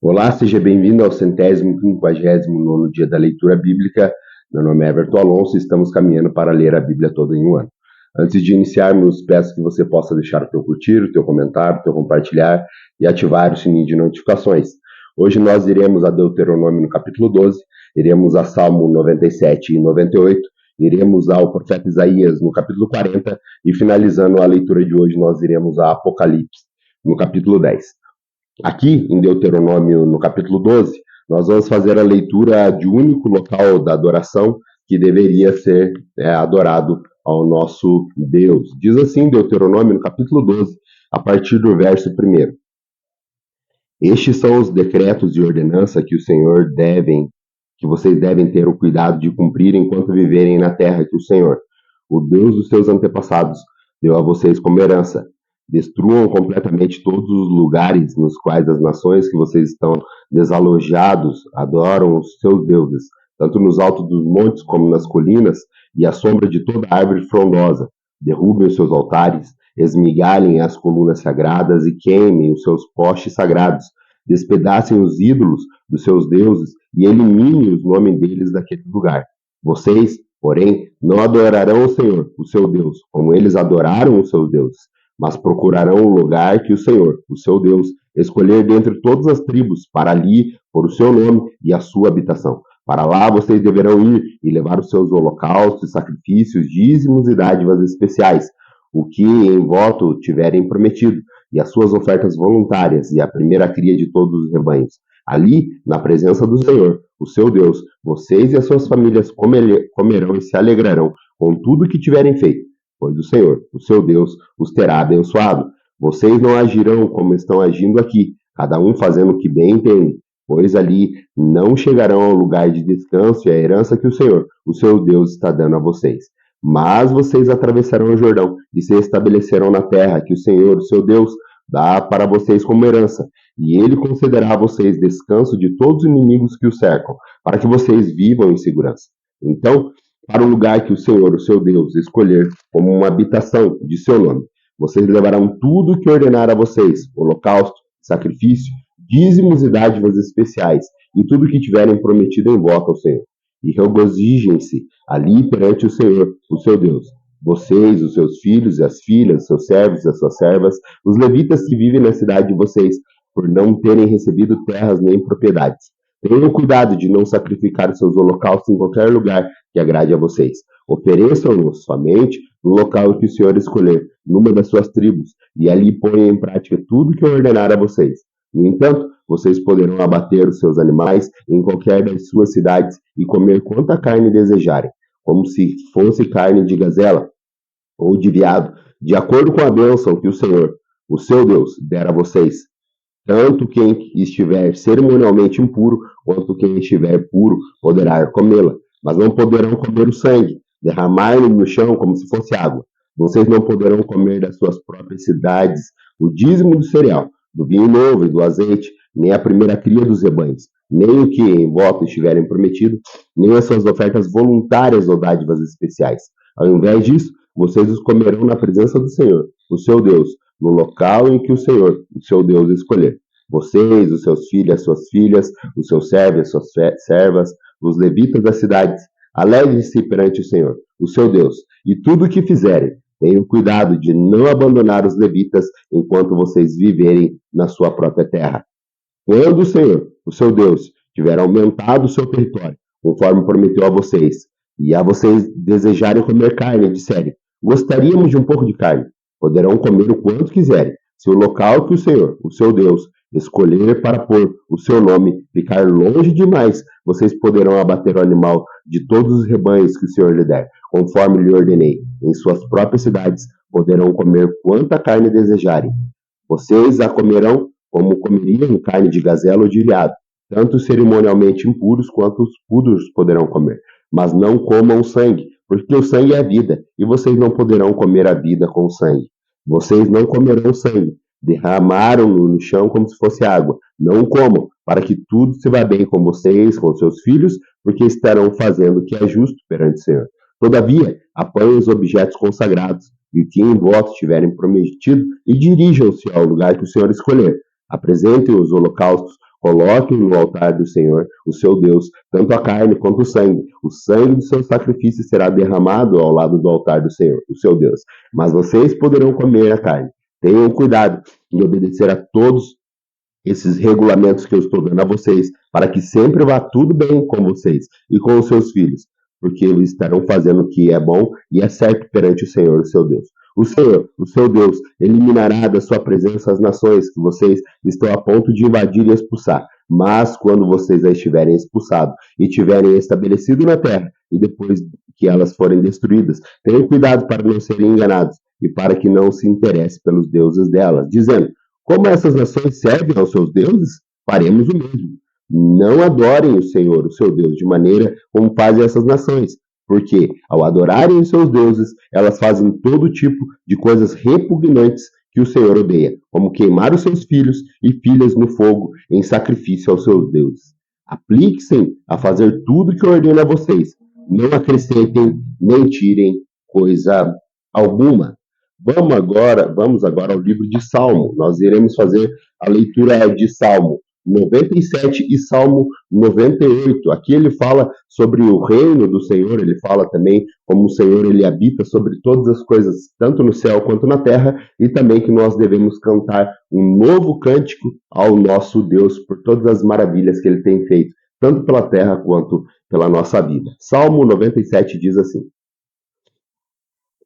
Olá, seja bem-vindo ao 159º dia da leitura bíblica. Meu nome é Everton Alonso e estamos caminhando para ler a Bíblia toda em um ano. Antes de iniciarmos, peço que você possa deixar o teu curtir, o teu comentário, o teu compartilhar e ativar o sininho de notificações. Hoje nós iremos a Deuteronômio no capítulo 12, iremos a Salmo 97 e 98, iremos ao profeta Isaías no capítulo 40 e finalizando a leitura de hoje nós iremos a Apocalipse no capítulo 10. Aqui, em Deuteronômio, no capítulo 12, nós vamos fazer a leitura de um único local da adoração que deveria ser adorado ao nosso Deus. Diz assim Deuteronômio, no capítulo 12, a partir do verso 1. Estes são os decretos e ordenança que vocês devem ter o cuidado de cumprir enquanto viverem na terra que o Senhor, o Deus dos seus antepassados, deu a vocês como herança. Destruam completamente todos os lugares nos quais as nações que vocês estão desalojados adoram os seus deuses, tanto nos altos dos montes como nas colinas e à sombra de toda árvore frondosa. Derrubem os seus altares, esmigalhem as colunas sagradas e queimem os seus postes sagrados. Despedacem os ídolos dos seus deuses e eliminem os nomes deles daquele lugar. Vocês, porém, não adorarão o Senhor, o seu Deus, como eles adoraram os seus deuses, mas procurarão o lugar que o Senhor, o seu Deus, escolher dentre todas as tribos, para ali pôr o seu nome e a sua habitação. Para lá vocês deverão ir e levar os seus holocaustos, sacrifícios, dízimos e dádivas especiais, o que em voto tiverem prometido, e as suas ofertas voluntárias, e a primeira cria de todos os rebanhos. Ali, na presença do Senhor, o seu Deus, vocês e as suas famílias comerão e se alegrarão com tudo que tiverem feito, pois o Senhor, o seu Deus, os terá abençoado. Vocês não agirão como estão agindo aqui, cada um fazendo o que bem entende, pois ali não chegarão ao lugar de descanso e à herança que o Senhor, o seu Deus, está dando a vocês. Mas vocês atravessarão o Jordão e se estabelecerão na terra que o Senhor, o seu Deus, dá para vocês como herança, e ele concederá a vocês descanso de todos os inimigos que o cercam, para que vocês vivam em segurança. Então, para o lugar que o Senhor, o seu Deus, escolher como uma habitação de seu nome, vocês levarão tudo o que ordenar a vocês, holocausto, sacrifício, dízimos e dádivas especiais, e tudo o que tiverem prometido em voto ao Senhor. E regozijem-se ali perante o Senhor, o seu Deus. Vocês, os seus filhos e as filhas, os seus servos e as suas servas, os levitas que vivem na cidade de vocês, por não terem recebido terras nem propriedades. Tenham cuidado de não sacrificar seus holocaustos em qualquer lugar que agrade a vocês. Ofereçam-nos somente no local que o Senhor escolher, numa das suas tribos, e ali ponham em prática tudo que eu ordenar a vocês. No entanto, vocês poderão abater os seus animais em qualquer das suas cidades e comer quanta carne desejarem, como se fosse carne de gazela ou de veado, de acordo com a bênção que o Senhor, o seu Deus, der a vocês. Tanto quem estiver cerimonialmente impuro, quanto quem estiver puro, poderá comê-la. Mas não poderão comer o sangue, derramar-lo no chão como se fosse água. Vocês não poderão comer das suas próprias cidades o dízimo do cereal, do vinho novo e do azeite, nem a primeira cria dos rebanhos, nem o que em voto estiverem prometido, nem as suas ofertas voluntárias ou dádivas especiais. Ao invés disso, vocês os comerão na presença do Senhor, o seu Deus, no local em que o Senhor, o seu Deus, escolher. Vocês, os seus filhos, as suas filhas, os seus servos, as suas servas, os levitas das cidades, alegrem-se perante o Senhor, o seu Deus, e tudo o que fizerem, tenham cuidado de não abandonar os levitas enquanto vocês viverem na sua própria terra. Quando o Senhor, o seu Deus, tiver aumentado o seu território, conforme prometeu a vocês, e a vocês desejarem comer carne, disserem, gostaríamos de um pouco de carne, poderão comer o quanto quiserem, se o local que o Senhor, o seu Deus, escolher para pôr o seu nome ficar longe demais, vocês poderão abater o animal de todos os rebanhos que o Senhor lhe der, conforme lhe ordenei. Em suas próprias cidades poderão comer quanta carne desejarem. Vocês a comerão como comeriam carne de gazela ou de veado. Tanto cerimonialmente impuros quanto os puros poderão comer. Mas não comam sangue, porque o sangue é a vida, e vocês não poderão comer a vida com o sangue. Vocês não comerão sangue, derramaram-no no chão como se fosse água. Não comam, para que tudo se vá bem com vocês, com seus filhos, porque estarão fazendo o que é justo perante o Senhor. Todavia, apanhem os objetos consagrados, e o que em voto tiverem prometido, e dirijam-se ao lugar que o Senhor escolher. Apresentem os holocaustos, Coloquem no altar do Senhor, o seu Deus, tanto a carne quanto o sangue. O sangue do seu sacrifício será derramado ao lado do altar do Senhor, o seu Deus. Mas vocês poderão comer a carne. Tenham cuidado em obedecer a todos esses regulamentos que eu estou dando a vocês, para que sempre vá tudo bem com vocês e com os seus filhos, porque eles estarão fazendo o que é bom e é certo perante o Senhor, o seu Deus. O Senhor, o seu Deus, eliminará da sua presença as nações que vocês estão a ponto de invadir e expulsar. Mas quando vocês as tiverem expulsado e tiverem estabelecido na terra, e depois que elas forem destruídas, tenham cuidado para não serem enganados e para que não se interesse pelos deuses delas, dizendo: como essas nações servem aos seus deuses, faremos o mesmo. Não adorem o Senhor, o seu Deus, de maneira como fazem essas nações, porque, ao adorarem os seus deuses, elas fazem todo tipo de coisas repugnantes que o Senhor odeia, como queimar os seus filhos e filhas no fogo em sacrifício aos seus deuses. Apliquem-se a fazer tudo que eu ordeno a vocês. Não acrescentem nem tirem coisa alguma. Vamos agora ao livro de Salmo. Nós iremos fazer a leitura de Salmo 97 e Salmo 98. Aqui ele fala sobre o reino do Senhor, ele fala também como o Senhor ele habita sobre todas as coisas, tanto no céu quanto na terra, e também que nós devemos cantar um novo cântico ao nosso Deus por todas as maravilhas que ele tem feito, tanto pela terra quanto pela nossa vida. Salmo 97 diz assim: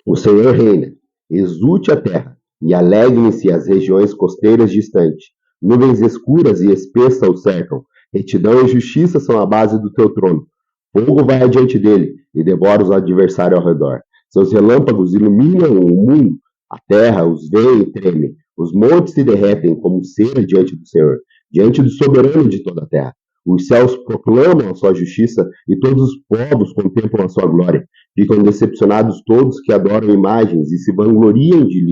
o Senhor reina, exulte a terra, e alegrem-se as regiões costeiras distantes. Nuvens escuras e espessas o cercam. Retidão e justiça são a base do teu trono. Fogo vai adiante dele e devora os adversários ao redor. Seus relâmpagos iluminam o mundo. A terra os vê e treme. Os montes se derretem como cera diante do Senhor, diante do soberano de toda a terra. Os céus proclamam a sua justiça e todos os povos contemplam a sua glória. Ficam decepcionados todos que adoram imagens e se vangloriam de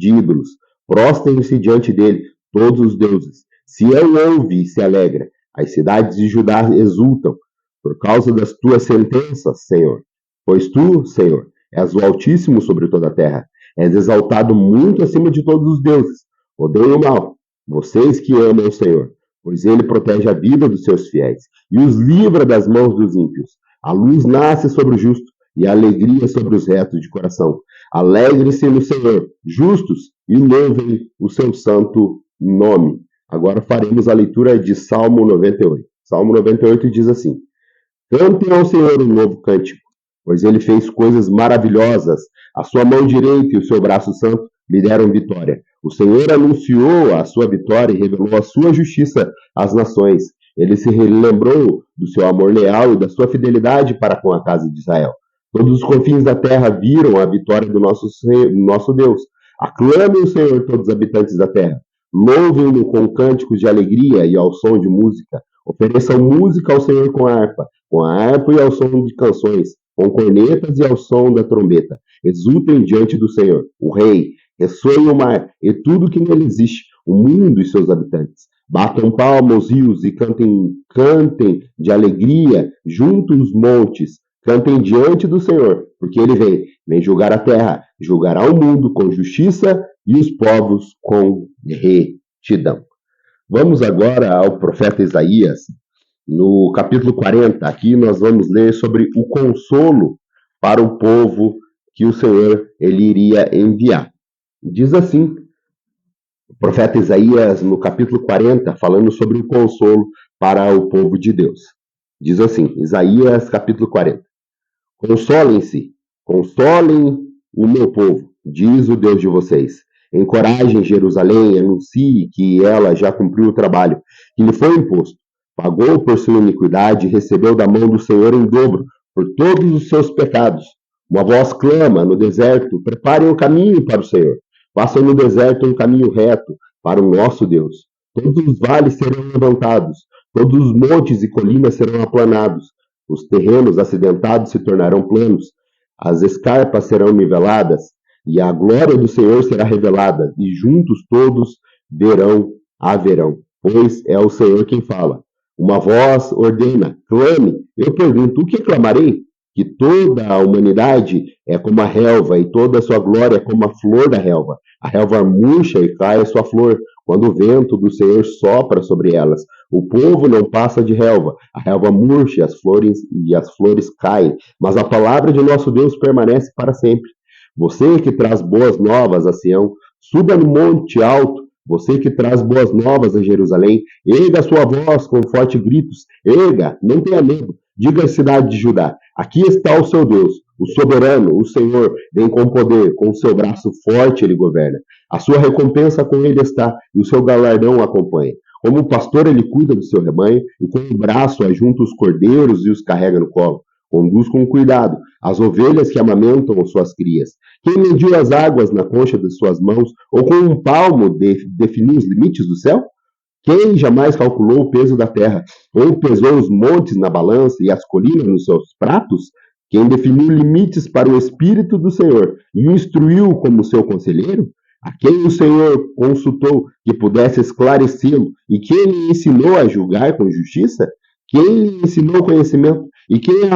ídolos. Prostrem-se diante dele todos os deuses. Sião ouve e se alegra. As cidades de Judá exultam por causa das tuas sentenças, Senhor. Pois tu, Senhor, és o Altíssimo sobre toda a terra. És exaltado muito acima de todos os deuses. Odeiem o mal, vocês que amam o Senhor, pois ele protege a vida dos seus fiéis e os livra das mãos dos ímpios. A luz nasce sobre o justo e a alegria sobre os retos de coração. Alegre-se no Senhor, justos, e louvem o seu santo nome. Agora faremos a leitura de Salmo 98. Salmo 98 diz assim: cantem ao Senhor um novo cântico, pois ele fez coisas maravilhosas. A sua mão direita e o seu braço santo lhe deram vitória. O Senhor anunciou a sua vitória e revelou a sua justiça às nações. Ele se lembrou do seu amor leal e da sua fidelidade para com a casa de Israel. Todos os confins da terra viram a vitória do nosso Deus. Aclamem o Senhor, todos os habitantes da terra. Louvem-no com cânticos de alegria e ao som de música. Ofereçam música ao Senhor com a harpa e ao som de canções, com cornetas e ao som da trombeta. Exultem diante do Senhor, o Rei. Ressoe o mar e tudo que nele existe, o mundo e seus habitantes. Batam palmas os rios e cantem de alegria junto os montes. Cantem diante do Senhor, porque ele vem julgar a terra, julgará o mundo com justiça e os povos com retidão. Vamos agora ao profeta Isaías, no capítulo 40. Aqui nós vamos ler sobre o consolo para o povo que o Senhor ele iria enviar. Diz assim, o profeta Isaías, no capítulo 40, falando sobre o consolo para o povo de Deus. Diz assim, Isaías, capítulo 40. Consolem-se, consolem o meu povo, diz o Deus de vocês. Encorajem Jerusalém, anuncie que ela já cumpriu o trabalho que lhe foi imposto. Pagou por sua iniquidade e recebeu da mão do Senhor em dobro por todos os seus pecados. Uma voz clama no deserto, preparem um caminho para o Senhor. Façam no deserto um caminho reto para o nosso Deus. Todos os vales serão levantados, todos os montes e colinas serão aplanados. Os terrenos acidentados se tornarão planos, as escarpas serão niveladas, e a glória do Senhor será revelada, e juntos todos haverão, pois é o Senhor quem fala. Uma voz ordena, clame. Eu pergunto, o que clamarei? que toda a humanidade é como a relva e toda a sua glória é como a flor da relva. A relva murcha e cai a sua flor, quando o vento do Senhor sopra sobre elas. O povo não passa de relva, a relva murcha e as flores caem, mas a palavra de nosso Deus permanece para sempre. Você que traz boas novas a Sião, suba no monte alto. Você que traz boas novas a Jerusalém, erga a sua voz com fortes gritos. Erga, não tenha medo. Diga à cidade de Judá: aqui está o seu Deus, o soberano, o Senhor, vem com poder, com o seu braço forte ele governa. A sua recompensa com ele está, e o seu galardão o acompanha. Como o pastor, ele cuida do seu rebanho, e com o braço ajunta os cordeiros e os carrega no colo. Conduz com cuidado as ovelhas que amamentam suas crias. Quem mediu as águas na concha de suas mãos, ou com um palmo definiu os limites do céu? Quem jamais calculou o peso da terra, ou pesou os montes na balança e as colinas nos seus pratos? Quem definiu limites para o Espírito do Senhor e o instruiu como seu conselheiro? A quem o Senhor consultou que pudesse esclarecê-lo e quem lhe ensinou a julgar com justiça? Quem lhe ensinou conhecimento e quem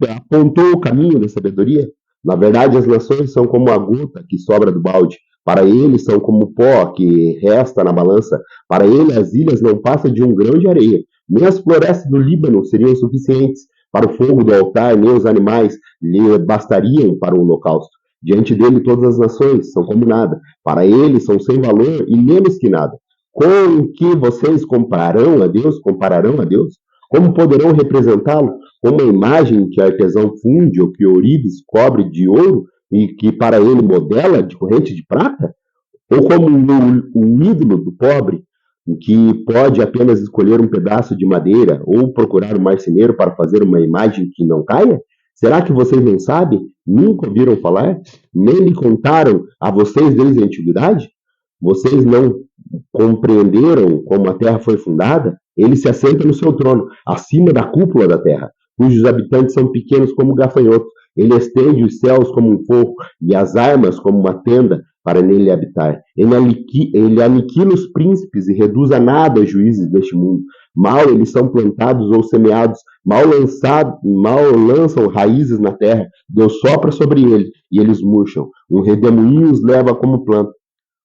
apontou o caminho da sabedoria? Na verdade, as nações são como a gota que sobra do balde. Para ele são como o pó que resta na balança. Para ele as ilhas não passam de um grão de areia. Nem as florestas do Líbano seriam suficientes para o fogo do altar, nem os animais lhe bastariam para o holocausto. Diante dele todas as nações são como nada. Para ele são sem valor e menos que nada. Com que vocês compararão a Deus? Como poderão representá-lo? Como a imagem que artesão funde ou que ourives cobre de ouro e que para ele modela de corrente de prata? Ou como um ídolo do pobre, que pode apenas escolher um pedaço de madeira ou procurar um marceneiro para fazer uma imagem que não caia? Será que vocês não sabem? Nunca ouviram falar? Nem lhe contaram a vocês desde a antiguidade? Vocês não compreenderam como a terra foi fundada? Ele se assenta no seu trono, acima da cúpula da terra, cujos habitantes são pequenos como gafanhotos. Ele estende os céus como um forro e as armas como uma tenda para nele habitar. Ele aniquila os príncipes e reduz a nada os juízes deste mundo. Mal eles são plantados ou semeados, mal lançam raízes na terra. Deus sopra sobre eles e eles murcham. Um redemoinho os leva como planta.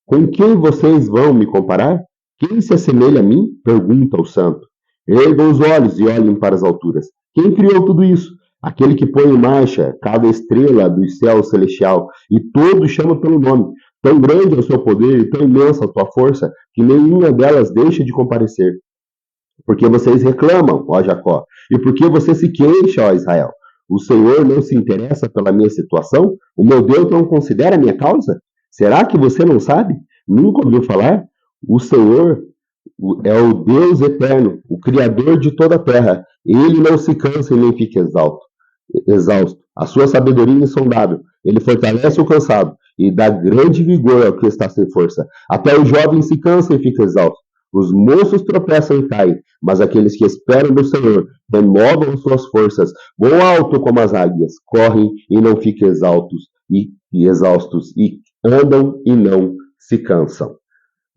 Com quem vocês vão me comparar? Quem se assemelha a mim? Pergunta o santo. Ergam os olhos e olhem para as alturas. Quem criou tudo isso? Aquele que põe em marcha cada estrela do céu celestial e todos chamam pelo nome. Tão grande é o seu poder e tão imensa a tua força que nenhuma delas deixa de comparecer. Porque vocês reclamam, ó Jacó, e porque você se queixa, ó Israel. O Senhor não se interessa pela minha situação? O meu Deus não considera a minha causa? Será que você não sabe? Nunca ouviu falar? O Senhor é o Deus eterno, o Criador de toda a terra. Ele não se cansa e nem fica exausto. A sua sabedoria é insondável. Ele fortalece o cansado e dá grande vigor ao que está sem força. Até o jovem se cansa e fica exausto. Os moços tropeçam e caem, mas aqueles que esperam no Senhor renovam suas forças, voam alto como as águias, correm e não ficam exaustos e andam e não se cansam.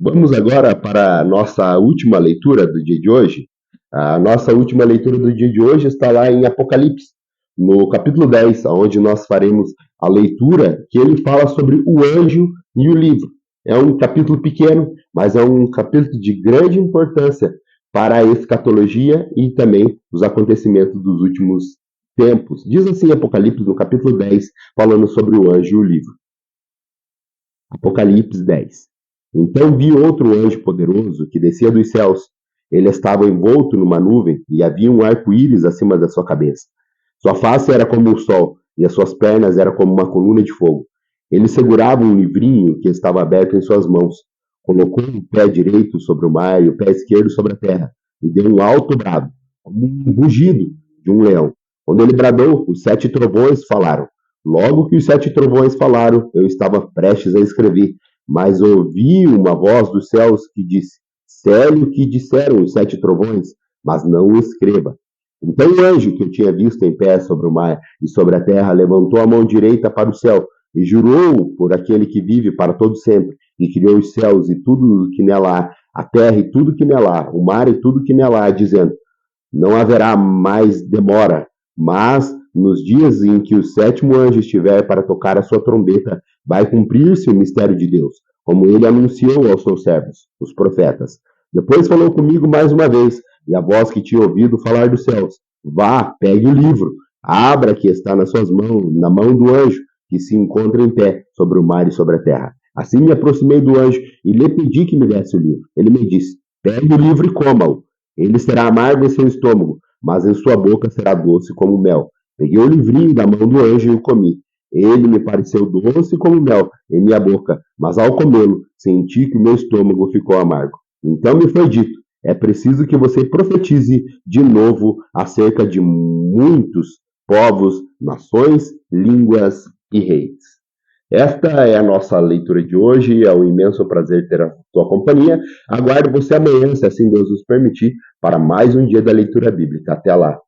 Vamos agora para a nossa última leitura do dia de hoje. A nossa última leitura do dia de hoje está lá em Apocalipse, no capítulo 10, onde nós faremos a leitura que ele fala sobre o anjo e o livro. É um capítulo pequeno, mas é um capítulo de grande importância para a escatologia e também os acontecimentos dos últimos tempos. Diz assim Apocalipse, no capítulo 10, falando sobre o anjo e o livro. Apocalipse 10. Então vi outro anjo poderoso que descia dos céus. Ele estava envolto numa nuvem e havia um arco-íris acima da sua cabeça. Sua face era como o sol e as suas pernas eram como uma coluna de fogo. Ele segurava um livrinho que estava aberto em suas mãos. Colocou o pé direito sobre o mar e o pé esquerdo sobre a terra e deu um alto brado, como um rugido de um leão. Quando ele bradou, os 7 trovões falaram. Logo que os 7 trovões falaram, eu estava prestes a escrever, mas ouvi uma voz dos céus que disse: Sério o que disseram os 7 trovões, mas não o escreva. Então o anjo que eu tinha visto em pé sobre o mar e sobre a terra levantou a mão direita para o céu e jurou por aquele que vive para todo sempre e criou os céus e tudo que nela há, a terra e tudo que nela há, o mar e tudo que nela há, dizendo: Não haverá mais demora, mas nos dias em que o sétimo anjo estiver para tocar a sua trombeta, vai cumprir-se o mistério de Deus, como ele anunciou aos seus servos, os profetas. Depois falou comigo mais uma vez, e a voz que tinha ouvido falar dos céus: vá, pegue o livro, abra que está nas suas mãos, na mão do anjo, que se encontra em pé sobre o mar e sobre a terra. Assim me aproximei do anjo e lhe pedi que me desse o livro. Ele me disse: pegue o livro e coma-o. Ele será amargo em seu estômago, mas em sua boca será doce como mel. Peguei o livrinho da mão do anjo e o comi. Ele me pareceu doce como mel em minha boca, mas ao comê-lo, senti que o meu estômago ficou amargo. Então me foi dito: é preciso que você profetize de novo acerca de muitos povos, nações, línguas e reis. Esta é a nossa leitura de hoje. É um imenso prazer ter a tua companhia. Aguardo você amanhã, se assim Deus nos permitir, para mais um dia da leitura bíblica. Até lá.